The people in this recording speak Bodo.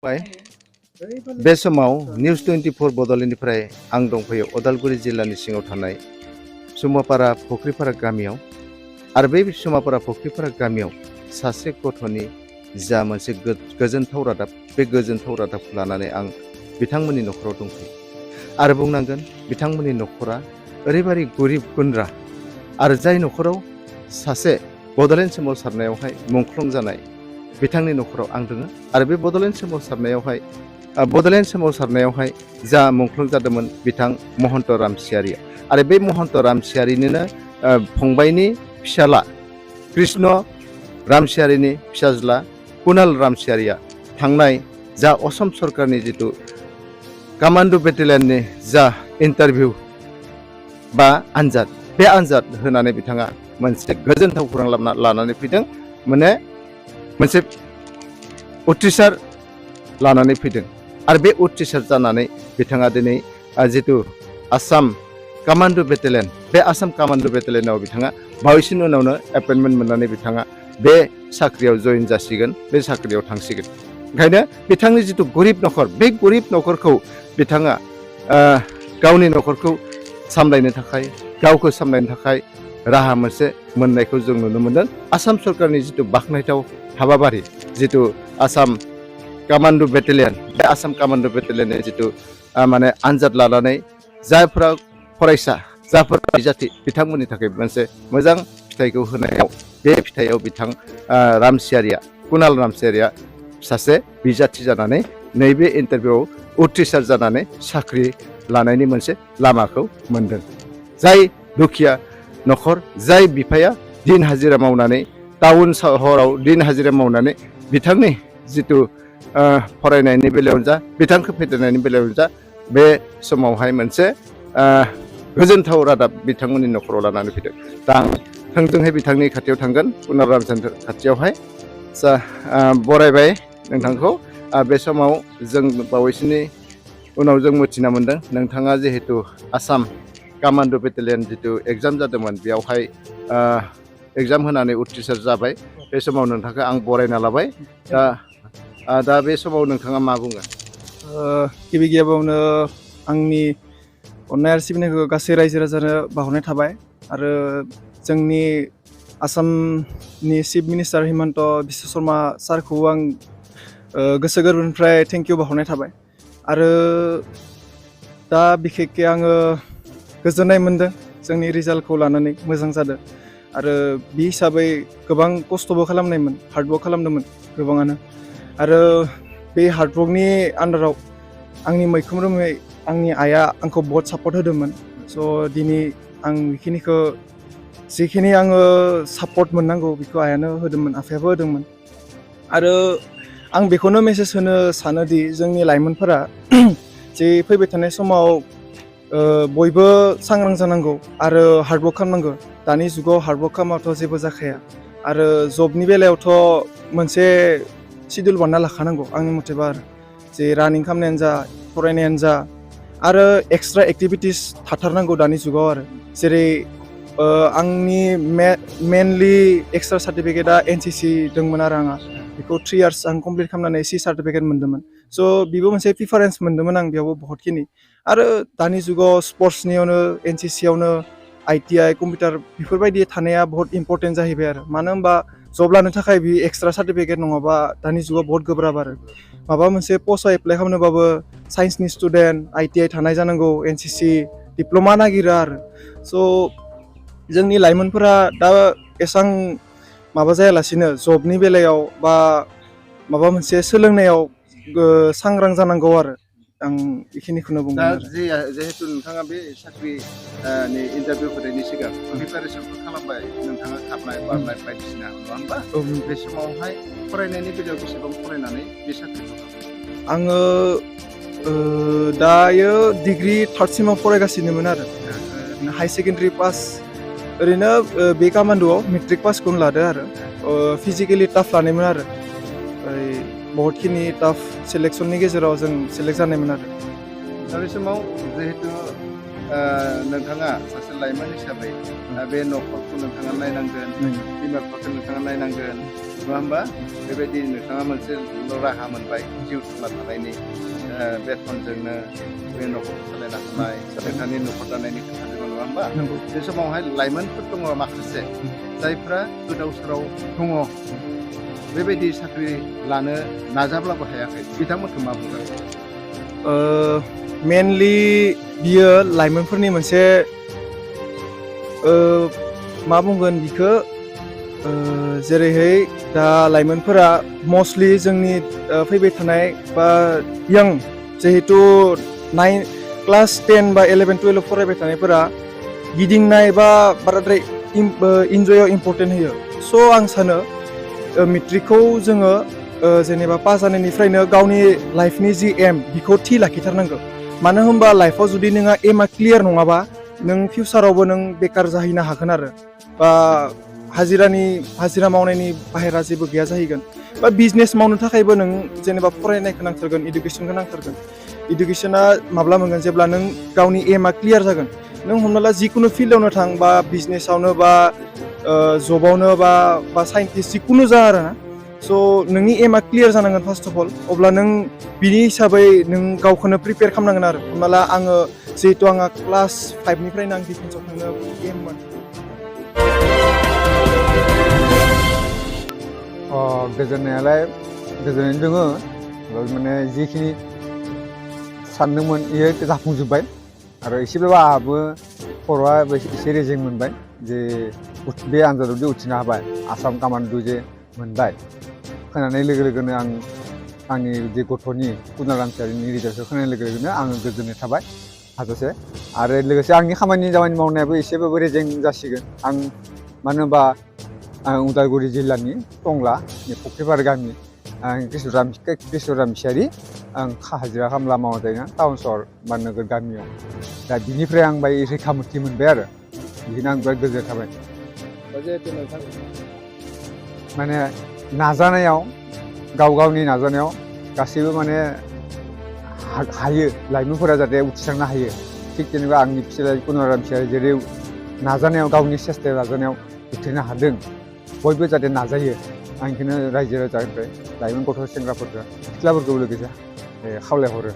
बे समाव निउस 24 बड'लेण्डनिफ्राय आं दंफैयो उदालगुरि जिल्लानि सिङाव थानाय सुमापारा फुख्रिपारा गामियाव आरो बे सुमापारा फुख्रिपारा गामियाव सासे गथ'नि जा मोनसे गोजोनथाव रादाब बे गोजोनथाव रादाबखौ लानानै आं बिथांमोननि न'खराव दंफैयो आरो बुंनांगोन बिथांमोननि न'खरा ओरैबायदि गोरिब गुन्द्रा आरो जाय न'खराव सासे बड'लेण्ड सोमावसारनायावहाय मुंख्लं जानाय बिथांनि न'खराव आं दङ आरो बे बड'लेण्ड सोमावसारनायावहाय जा मुंख्लं जादोंमोन बिथां महन्त रामसियारिया आरो बे महन्त रामसियारिनिनो फंबायनि फिसाला कृष्ण रामसियारिनि फिसाज्ला कुणाल रामसियारिया थांनाय जा असम सरकारनि जितु कामान्डो बेटेलियननि जा इन्टारभिउ बा आनजाद बे आनजाद होनानै बिथाङा मोनसे गोजोनथाव खौरां लानानै फैदों मोनसे उथ्रिसार लानानै फैदों आरो बे उथ्रिसार जानानै बिथाङा दिनै जितु आसाम कामान्डो बेटेलियन बे आसाम कामान्डो बेटेलियनाव बिथाङा बावैसोनि उनावनो एपइन्टमेन्ट मोननानै बिथाङा बे साख्रियाव जइन जासिगोन बे साख्रियाव थांसिगोन ओंखायनो बिथांनि जितु गरिब न'खर बे गरिब न'खरखौ बिथाङा गावनि न'खरखौ सामलायनो थाखाय गावखौ सामलायनो थाखाय राहा मोनसे मोननायखौ जों नुनो मोनदों आसाम सरकारनि जितु बाख्नायथाव हाबाफारि जितु आसाम कामान्डो बेटेलियन बे आसाम कामान्डो बेटेलियननि जितु माने आनजाद लानानै जायफोरा फरायसा जायफोर बिजाथि बिथांमोननि थाखाय मोनसे मोजां फिथाइखौ होनायाव बे फिथाइयाव बिथां रामसियारिया कुणाल रामसियारिया सासे बिजाथि जानानै नैबे इन्टारभिउआव उथ्रिसार जानानै साख्रि लानायनि मोनसे लामाखौ मोनदों जाय दुखिया न'खर जाय बिफाया दिन हाजिरा मावनानै टाउन सहराव दिन हाजिरा मावनानै बिथांनि जितु फरायनायनि बेलायावनो जा बिथांखौ फेदेरनायनि बेलायावनो जा बे समावहाय मोनसे गोजोनथाव रादाब बिथांमोननि न'खराव लानानै फैदों दा आं थोंजोंहाय बिथांनि खाथियाव थांगोन कुणाल रामचन्द्र खाथियावहाय बरायबाय नोंथांखौ बे समाव जों बावैसोनि उनाव जों मिथिना मोनदों नोंथाङा जिहेतु आसाम कामान्डो बेटेलियन जितु एग्जाम जादोंमोन बेयावहाय एग्जाम होनानै उथ्रिसार जाबाय बे समाव नोंथांखौ आं बरायना लाबाय दा बे समाव नोंथाङा मा बुङो गिबि गिबियावनो आंनि अननाय आरो सिबिनायखौ गासै रायजो राजानो बावहरनाय थाबाय आरो जोंनि आसामनि चिफ मिनिस्टार हिमन्त बिश्व शर्मा सारखौ आं गोसो गोरबोनिफ्राय थेंक इउ बावहरनाय थाबाय आरो दा बिखेकखे आङो गोजोननाय मोन्दों जोंनि रिजाल्टखौ लानानै मोजां जादों आरो बे हिसाबै गोबां खस्थ'बो खालामनायमोन हार्डवर्क खालामदोंमोन गोबाङानो आरो बे हार्डवर्कनि आन्दाराव आंनि मैखोमै आंनि आइआ आंखौ बहुत सापर्ट होदोंमोन स' दिनै आं बेखिनिखौ जिखिनि आङो सापर्ट मोननांगौ बेखौ आइयानो होदोंमोन आफायाबो होदोंमोन आरो आं बेखौनो मेसेज होनो सानोदि जोंनि लाइमोनफोरा जे फैबाय थानाय समाव बयबो सांग्रां जानांगौ आरो हार्डवर्क खालामनांगौ दानि जुगाव हार्डवर्क खालामाबाथ' जेबो जाखाया आरो जबनि बेलायावथ' मोनसे सिडिउल बानायना लाखानांगौ आंनि मथेबा आरो जे रानिं खालामनायानो जा फरायनायानो जा आरो एक्सट्रा एक्टिभिटिस थाथारनांगौ दानि जुगाव आरो जेरै आंनि मेनलि एक्सट्रा सार्टिफिकेटआ एनसिसि दंमोन आरो आंहा बेखौ 3 इयार्स आं कमप्लिट खालामनानै सि सार्टिफिकेट मोन्दोंमोन स' बेबो मोनसे प्रिफारेन्स मोन्दोंमोन आं बेयावबो बहुतखिनि आरो दानि जुगाव स्पर्ट्सनियावनो एनसिसियावनो ITI कम्पिउटार बेफोरबायदि थानाया बहुत इम्परटेन्ट जाहैबाय आरो मानो होनबा जब लानो थाखाय बे एक्सट्रा सार्टिफिकेट नङाबा दानि जुगाव बहुत गोब्राब आरो माबा मोनसे पस्टआव एप्लाइ खालामनोबाबो साइन्सनि स्टुडेन्ट ITI थानाय जानांगौ एनसिसि डिप्ल'मा नागिरो आरो स' जोंनि लाइमोनफोरा दा एसां माबा जायालासिनो जबनि बेलायाव बा माबा मोनसे सोलोंनायाव सांग्रां जानांगौ आरो आं बेखिनिखौनो बुंगोन आरो जिहेतु नोंथाङा बे साख्रिनि इन्टारभिउ होनायनि सिगां प्रिपारेसनखौ खालामबाय नोंथाङा खारनाय बारनाय बायदिसिना नङा होनबा बे समावहाय फरायनायनि बेलायाव बेसेबां फरायनानै बे साख्रिखौ आङो दायो डिग्रि 3rd सेमाव फरायगासिनोमोन आरो हाई सेकेन्डारि पास ओरैनो बे कामान्डोआव मेट्रिक पासखौनो लादो आरो फिजिकेलि टाफ लानायमोन आरो बहुतखिनि टाफ सिलेक्सननि गेजेराव जों सिलेक्ट जानायमोन आरो दा बे समाव जिहेतु नोंथाङा सासे लाइमोन हिसाबै बे न'खरखौ नोंथाङा नायनांगोन बिमा बिफाखौ नोंथाङा नायनांगोन नङा होमबा बेबायदि नोंथाङा मोनसे राहा मोनबाय जिउ थांना थानायनि बेथनजोंनो बे न'खरखौ सालायनो हानाय नोंथांनि न'खर दानायनि खोथा दङ नङा होमबा नंगौ बे समावहाय लाइमोनफोर दङ माखासे जायफ्रा गोदाव सोराव दङ बेबायदि साख्रि लानो नाजाब्लाबो हायाखै बिथांमोनखौ मा बुंगोन मेनलि बियो लाइमोनफोरनि मोनसे मा बुंगोन बिखौ जेरैहाय दा लाइमोनफोरा मस्टलि जोंनि फैबाय थानाय बा यां जिहेतु क्लास 10 बा 11 12 फरायबाय थानायफोरा गिदिंनाय बा बाराद्राय इन्जयआव इम्परटेन्ट होयो स' आं सानो मेट्रिकखौ जोङो जेनेबा पास जानायनिफ्रायनो गावनि लाइफनि जि एम बेखौ थि लाखिथारनांगौ मानो होनबा लाइफआव जुदि नोंहा एमआ क्लियार नङाबा नों फिउचारावबो नों बेकार जाहैनो हागोन आरो बा हाजिरा मावनायनि बाहेरा जेबो गैया जाहैगोन बा बिजनेस मावनो थाखायबो नों जेनेबा फरायनायखौ नांथारगोन इडुकेसनखौ नांथारगोन इडुकेसना माब्ला मोनगोन जेब्ला नों गावनि एमआ क्लियार जागोन नों हमना ला जिखुनु फिल्डआवनो थां बा बिजनेसावनो बा जबावनो बा साइन्टिस्ट जिखुनु जा आरो ना स' नोंनि एमआ क्लियार जानांगोन फार्स्ट अफ अल अब्ला नों बिनि हिसाबै नों गावखौनो प्रिपेयार खालामनांगोन आरो हमना ला आङो जिहेतु आंहा क्लास 5निफ्रायनो आं डिफेन्सआव थांनो एममोन गोजोननायालाय गोजोननाय दङ माने जिखिनि सानदोंमोन बेयो जाफुंजोब्बाय आरो एसेब्लाबो आंहाबो खर'आ एसे रेजें मोनबाय जे बे आनजादाव जे उथ्रिनो हाबाय आसाम कामान्ड' जे मोनबाय खोनानाय लोगो लोगोनो आंनि जे गथ'नि कुनाल रामसियारिनि रिजाल्टखौ खोनानाय लोगो लोगोनो आङो गोजोननाय थाबाय हाजासे आरो लोगोसे आंनि खामानि मावनायाबो एसेबाबो रेजें जासिगोन आं मानो होनबा आं उदालगुरि जिल्लानि टंला फुख्रिपार गामि आं कृष्ण रामसियारि आं हाजिरा खामला मावना जायोना टाउन सहर बा नोगोर गामियाव दा बिनिफ्राय आं बाय रैखाथि मोनबाय आरो बिदिनो आं बिराद गोजोननाय थाबाय माने नाजानायाव गावनि नाजानायाव गासैबो माने हायो लाइमोनफोरा जाहाथे उथ्रिसारनो हायो थिग जेनेबा आंनि फिसाला कुनाल रामसियारि जेरै नाजानायाव गावनि सेस्थायाव नाजानायाव उथ्रिनो हादों बयबो जाहाथे नाजायो आं बेखौनो रायजो राजानिफ्राय लाइमोन गथ' सेंग्राफोरखौ सिख्लाफोरखौ लोगोसे खावलायहरो